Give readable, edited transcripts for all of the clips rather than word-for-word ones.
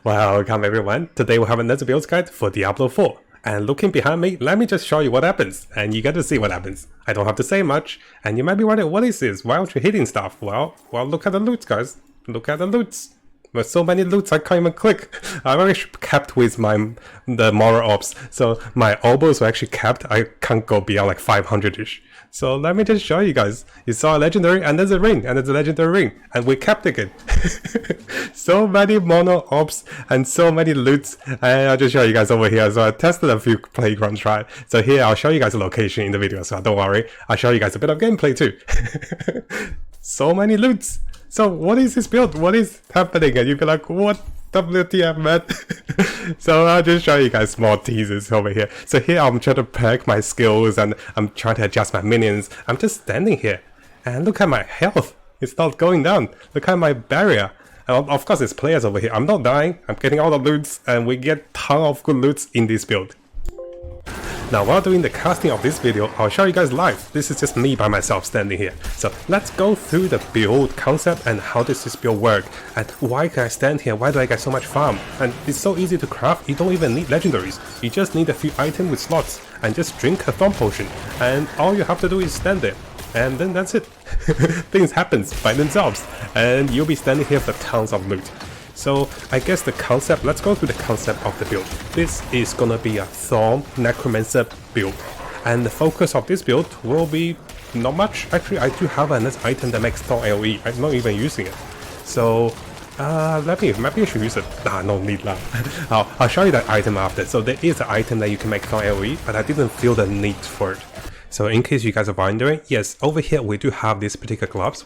Welcome everyone, today we have another build guide for Diablo 4. And looking behind me, let me just show you what happens, and you get to see what happens. I don't have to say much, and you might be wondering, what is this? Why aren't you hitting stuff? Well, look at the loot, guys. Look at the loots. There's so many loots I can't even click. I'm actually capped with the moral ops, so my elbows are actually capped. I can't go beyond like 500-ish. So let me just show you guys. You saw a legendary, and there's a ring, and there's a legendary ring, and we capped again. So many mono ops and so many loots, and I'll just show you guys over here. So I tested a few playgrounds, right? So here I'll show you guys the location in the video, so don't worry. I'll show you guys a bit of gameplay too. So many loots. So what is this build? What is happening? And you'll be like, what? WTF, man? So I'll just show you guys more teasers over here. So here I'm trying to perk my skills and I'm trying to adjust my minions. I'm just standing here and look at my health. It's not going down. Look at my barrier. And of course there's players over here. I'm not dying. I'm getting all the loots and we get ton of good loots in this build. Now while doing the casting of this video, I'll show you guys live. This is just me by myself standing here. So let's go through the build concept and how does this build work. And why can I stand here? Why do I get so much farm? And it's so easy to craft, you don't even need legendaries. You just need a few items with slots and just drink a thorn potion. And all you have to do is stand there. And then that's it. Things happen by themselves. And you'll be standing here for tons of loot. So I guess the concept, let's go through the concept of the build. This is gonna be a Thorn Necromancer build. And the focus of this build will be not much. Actually, I do have another item that makes Thorn AoE. I'm not even using it. So maybe I should use it. No need lah. I'll show you that item after. So there is an item that you can make Thorn AoE, but I didn't feel the need for it. So in case you guys are wondering, yes, over here we do have this particular gloves.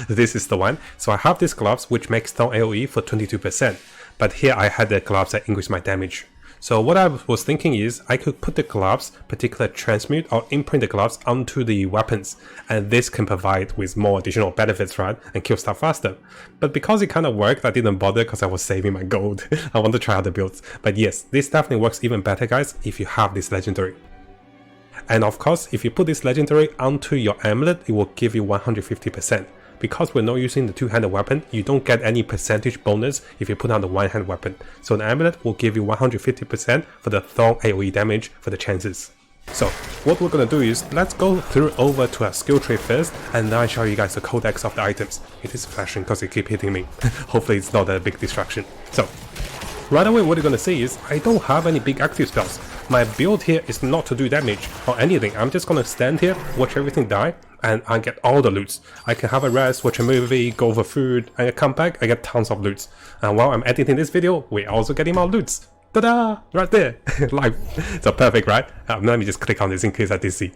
This is the one. So I have this gloves which makes Thorn AoE for 22%. But here I had the gloves that increase my damage. So what I was thinking is I could put the gloves, particular transmute or imprint the gloves onto the weapons. And this can provide with more additional benefits, right? And kill stuff faster. But because it kind of worked, I didn't bother because I was saving my gold. I want to try other builds. But yes, this definitely works even better, guys, if you have this legendary. And of course, if you put this legendary onto your amulet, it will give you 150%. Because we're not using the two-handed weapon, you don't get any percentage bonus if you put on the one-hand weapon. So the amulet will give you 150% for the Thorn AoE damage for the chances. So what we're gonna do is, let's go through over to our skill tree first, and then I'll show you guys the codex of the items. It is flashing because it keeps hitting me. Hopefully it's not a big distraction. So right away what you're gonna see is, I don't have any big active spells. My build here is not to do damage or anything. I'm just gonna stand here, watch everything die, and I get all the loots. I can have a rest, watch a movie, go for food, and I come back, I get tons of loots. And while I'm editing this video, we're also getting more loots. Ta-da! Right there! Live! So perfect, right? Let me just click on this in case I did see.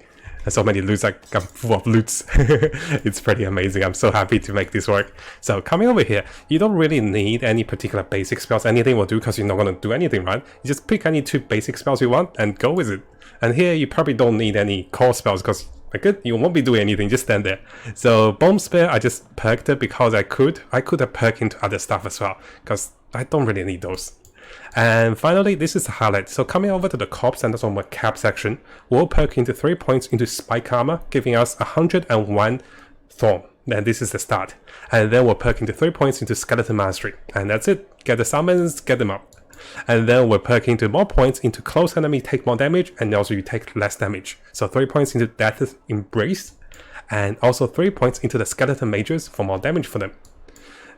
So many loots, I'm full of loots. It's pretty amazing. I'm so happy to make this work. So coming over here, you don't really need any particular basic spells. Anything will do because you're not going to do anything, right? You just pick any two basic spells you want and go with it. And here you probably don't need any core spells because you won't be doing anything, just stand there. So Bomb Spear, I just perked it because I could. I could have perked into other stuff as well because I don't really need those. And finally, this is the highlight. So coming over to the corpse and also my cap section, we'll perk into 3 points into spike armor, giving us 101 thorn. And this is the start. And then we'll perk into 3 points into skeleton mastery. And that's it. Get the summons, get them up. And then we're perking into more points into close enemy, take more damage, and also you take less damage. So 3 points into Death's Embrace, and also 3 points into the skeleton mages for more damage for them.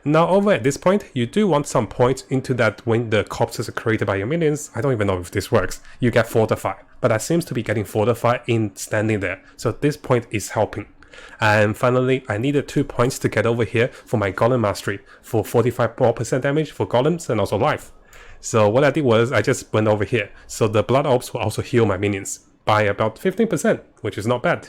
Now over at this point, you do want some points into that when the corpses are created by your minions. I don't even know if this works. You get Fortify, but I seems to be getting Fortify in standing there. So this point is helping. And finally, I needed 2 points to get over here for my Golem Mastery for 45% damage for golems and also life. So what I did was I just went over here. So the Blood Orbs will also heal my minions by about 15%, which is not bad.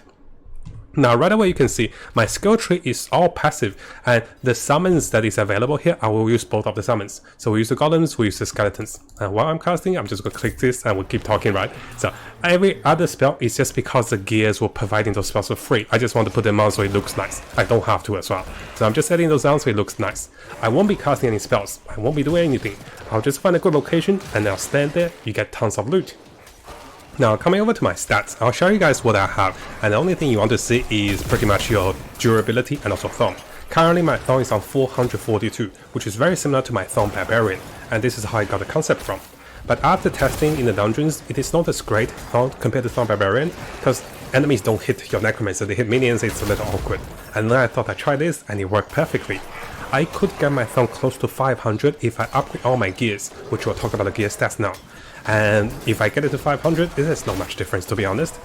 Now right away you can see my skill tree is all passive, and the summons that is available here, I will use both of the summons. So we use the golems, we use the skeletons. And while I'm casting, I'm just going to click this and we'll keep talking, right? So every other spell is just because the gears were providing those spells for free. I just want to put them on so it looks nice. I don't have to as well. So I'm just setting those down so it looks nice. I won't be casting any spells. I won't be doing anything. I'll just find a good location and I'll stand there. You get tons of loot. Now coming over to my stats, I'll show you guys what I have, and the only thing you want to see is pretty much your durability and also thorn. Currently my thorn is on 442, which is very similar to my thorn barbarian, and this is how I got the concept from. But after testing in the dungeons, it is not as great compared to Thorn Barbarian, because enemies don't hit your Necromancer, they hit minions, it's a little awkward. And then I thought I'd try this, and it worked perfectly. I could get my Thorn close to 500 if I upgrade all my gears, which we'll talk about the gear stats now. And if I get it to 500, there's not much difference, to be honest.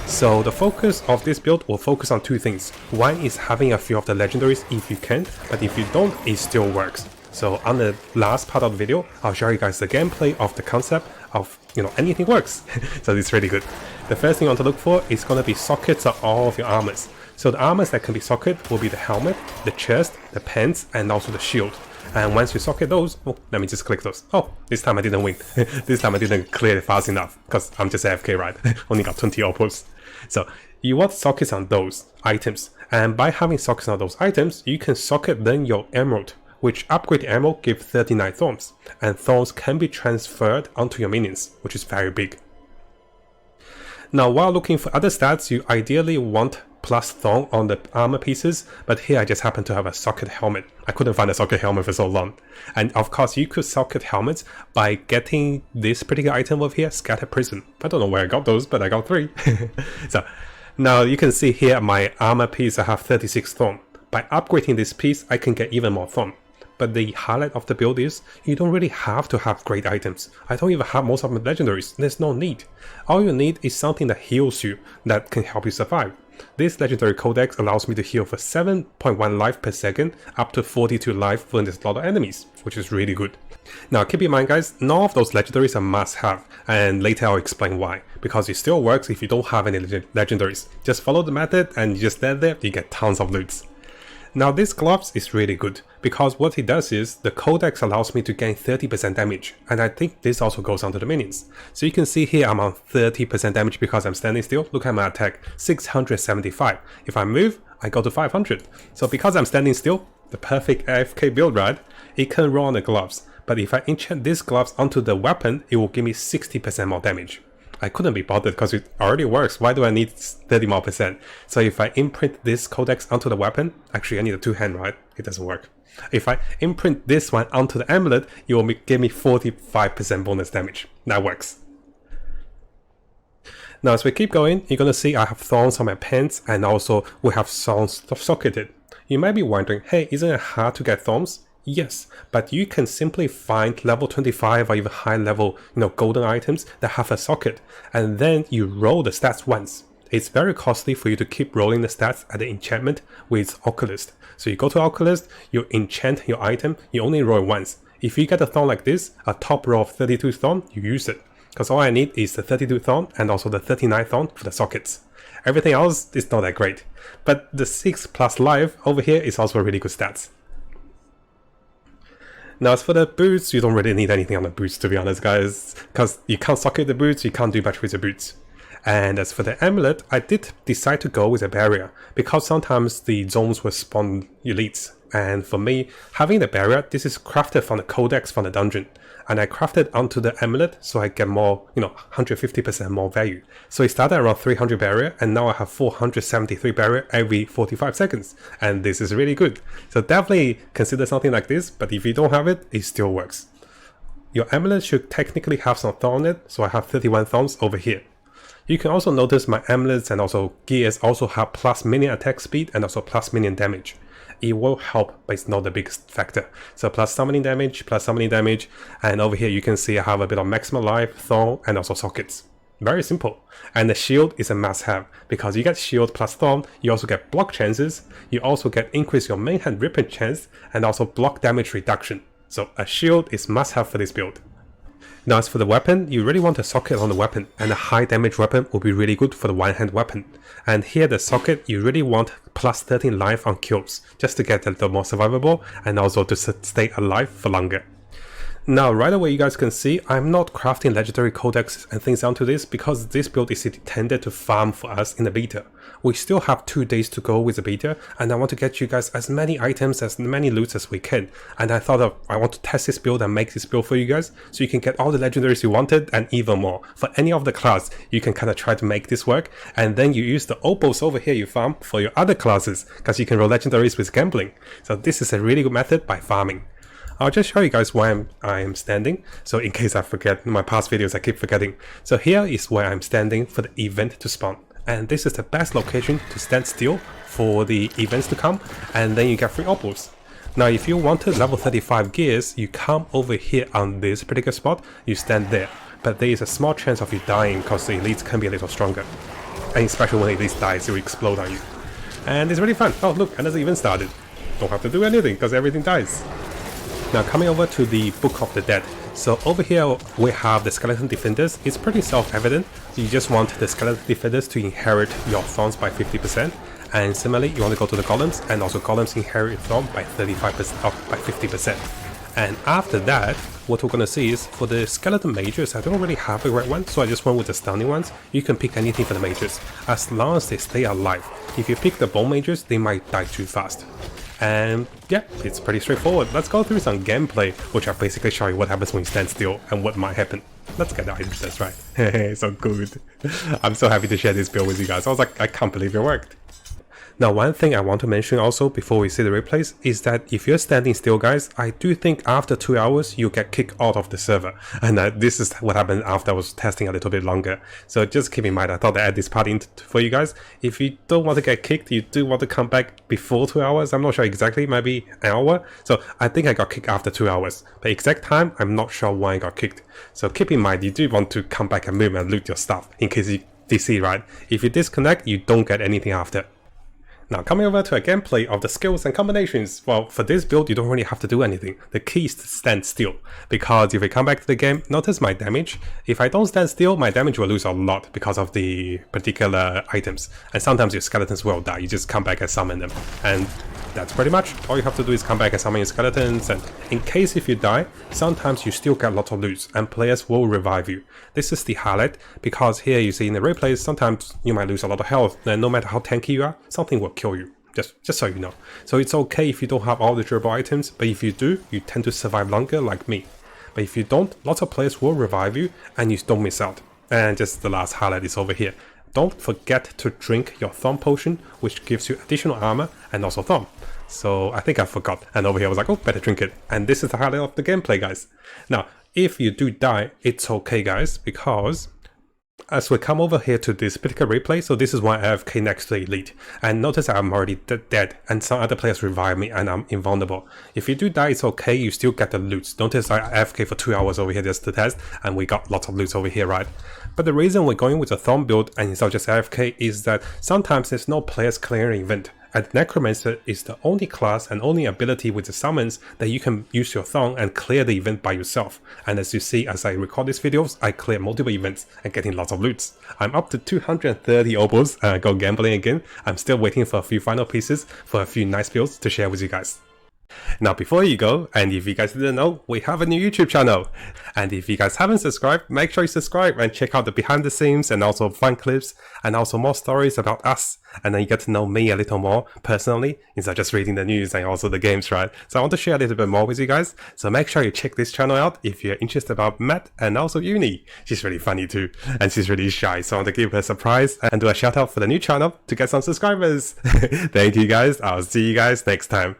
So the focus of this build will focus on two things. One is having a few of the legendaries if you can, but if you don't, it still works. So on the last part of the video, I'll show you guys the gameplay of the concept of, anything works. So it's really good. The first thing you want to look for is going to be sockets of all of your armors. So the armors that can be socket will be the helmet, the chest, the pants, and also the shield. And once you socket those, let me just click those. Oh, this time I didn't win. This time I didn't clear it fast enough, because I'm just AFK, right? Only got 20 outposts. So you want sockets on those items. And by having sockets on those items, you can socket then your emerald, which upgrade emerald give 39 thorns, and thorns can be transferred onto your minions, which is very big. Now while looking for other stats, you ideally want plus thorn on the armor pieces, but here I just happen to have a socket helmet. I couldn't find a socket helmet for so long. And of course you could socket helmets by getting this particular item over here, Scatter Prism. I don't know where I got those, but I got 3. So now you can see here my armor piece, I have 36 thorn. By upgrading this piece, I can get even more thorn. But the highlight of the build is, you don't really have to have great items. I don't even have most of my legendaries, there's no need. All you need is something that heals you, that can help you survive. This legendary codex allows me to heal for 7.1 life per second, up to 42 life when there's a lot of enemies, which is really good. Now keep in mind guys, none of those legendaries are must-have, and later I'll explain why. Because it still works if you don't have any legendaries. Just follow the method and you just stand there, you get tons of loots. Now this gloves is really good, because what it does is, the codex allows me to gain 30% damage, and I think this also goes on to the minions. So you can see here I'm on 30% damage because I'm standing still. Look at my attack, 675. If I move, I go to 500. So because I'm standing still, the perfect AFK build, right? It can roll on the gloves, but if I enchant these gloves onto the weapon, it will give me 60% more damage. I couldn't be bothered because it already works. Why do I need 30 more %? So if I imprint this codex onto the weapon, actually I need a 2-hand, right? It doesn't work. If I imprint this one onto the amulet, it will give me 45% bonus damage. That works. Now as we keep going, you're going to see I have thorns on my pants, and also we have thorns socketed. You might be wondering, hey, isn't it hard to get thorns? Yes, but you can simply find level 25 or even high level, golden items that have a socket, and then you roll the stats once. It's very costly for you to keep rolling the stats at the enchantment with Oculist. So you go to Oculist, you enchant your item, you only roll once. If you get a thorn like this, a top row of 32 thorn, you use it. Because all I need is the 32 thorn and also the 39 thorn for the sockets. Everything else is not that great. But the 6+ life over here is also a really good stats. Now as for the boots, you don't really need anything on the boots, to be honest guys, because you can't socket the boots, you can't do much with the boots. And as for the amulet, I did decide to go with a barrier, because sometimes the zones will spawn elites. And for me, having the barrier, this is crafted from the codex from the dungeon. And I crafted onto the amulet so I get more, 150% more value. So it started around 300 barrier, and now I have 473 barrier every 45 seconds. And this is really good. So definitely consider something like this, but if you don't have it, it still works. Your amulet should technically have some thorn on it, so I have 31 thorns over here. You can also notice my amulets and also gears also have plus minion attack speed and also plus minion damage. It will help, but it's not the biggest factor. So plus summoning damage, and over here you can see I have a bit of maximum life, thorn, and also sockets. Very simple. And the shield is a must-have, because you get shield plus thorn, you also get block chances, you also get increase your main hand ripping chance, and also block damage reduction. So a shield is must-have for this build. Now as for the weapon, you really want a socket on the weapon, and a high damage weapon will be really good for the one-hand weapon. And here the socket, you really want plus 13 life on kills, just to get a little more survivable, and also to stay alive for longer. Now right away you guys can see I'm not crafting legendary codexes and things onto this, because this build is intended to farm for us in the beta. We still have 2 days to go with the beta, and I want to get you guys as many items, as many loots as we can. And I thought I want to test this build and make this build for you guys, so you can get all the legendaries you wanted and even more. For any of the class, you can kind of try to make this work, and then you use the opals over here you farm for your other classes, because you can roll legendaries with gambling. So this is a really good method by farming. I'll just show you guys where I am standing. So in case I forget, in my past videos I keep forgetting. So here is where I'm standing for the event to spawn. And this is the best location to stand still for the events to come, and then you get free opals. Now if you wanted level 35 gears, you come over here on this particular spot, you stand there. But there is a small chance of you dying because the elites can be a little stronger. And especially when elites dies, it will explode on you. And it's really fun. Oh look, another event started. Don't have to do anything because everything dies. Now coming over to the Book of the Dead. So over here we have the Skeleton Defenders. It's pretty self-evident. You just want the Skeleton Defenders to inherit your thorns by 50%. And similarly, you want to go to the Golems, and also Golems inherit your thorn by 35% up by 50%. And after that, what we're going to see is for the Skeleton Mages, I don't really have a right one, so I just went with the Stunning ones. You can pick anything for the Mages, as long as they stay alive. If you pick the Bone Mages, they might die too fast. And yeah, it's pretty straightforward. Let's go through some gameplay, which I'll basically show you what happens when you stand still and what might happen. Let's get the items, that's right. So good. I'm so happy to share this build with you guys. I was like, I can't believe it worked. Now one thing I want to mention also before we see the replays is that if you're standing still, guys, I do think after 2 hours you get kicked out of the server, and this is what happened after I was testing a little bit longer. So just keep in mind, I thought I'd add this part in for you guys. If you don't want to get kicked, you do want to come back before 2 hours. I'm not sure exactly, maybe an hour. So I think I got kicked after 2 hours, but exact time I'm not sure when I got kicked. So keep in mind, you do want to come back and move and loot your stuff in case you DC, right? If you disconnect, you don't get anything after. Now coming over to a gameplay of the skills and combinations. Well, for this build you don't really have to do anything. The key is to stand still, because if we come back to the game, notice my damage. If I don't stand still, my damage will lose a lot because of the particular items. And sometimes your skeletons will die, you just come back and summon them. And that's pretty much all you have to do, is come back and summon your skeletons, and in case if you die, sometimes you still get lots of loot and players will revive you. This is the highlight, because here you see in the replays, sometimes you might lose a lot of health, and no matter how tanky you are, something will kill you. Just so you know. So it's okay if you don't have all the durable items, but if you do, you tend to survive longer like me. But if you don't, lots of players will revive you and you don't miss out. And just the last highlight is over here. Don't forget to drink your Thorn Potion, which gives you additional armor and also Thorn. So I think I forgot, and over here I was like, oh, better drink it. And this is the highlight of the gameplay, guys. Now, if you do die, it's okay, guys, because as we come over here to this particular replay, so this is why I have AFK next to the elite, and notice I'm already dead and some other players revive me and I'm invulnerable. If you do die, it's okay, you still get the loot. Notice I AFK for 2 hours over here just to test, and we got lots of loot over here, right? But the reason we're going with a Thorn build and instead of just AFK is that sometimes there's no players clearing event. And Necromancer is the only class and only ability with the summons that you can use your Thorn and clear the event by yourself. And as you see, as I record these videos, I clear multiple events and getting lots of loots. I'm up to 230 opals, go gambling again. I'm still waiting for a few final pieces for a few nice builds to share with you guys. Now before you go, and if you guys didn't know, we have a new YouTube channel. And if you guys haven't subscribed, make sure you subscribe and check out the behind the scenes and also fun clips and also more stories about us. And then you get to know me a little more personally instead of just reading the news and also the games, right? So I want to share a little bit more with you guys. So make sure you check this channel out if you're interested about Matt and also Uni. She's really funny too, and she's really shy. So I want to give her a surprise and do a shout out for the new channel to get some subscribers. Thank you guys. I'll see you guys next time.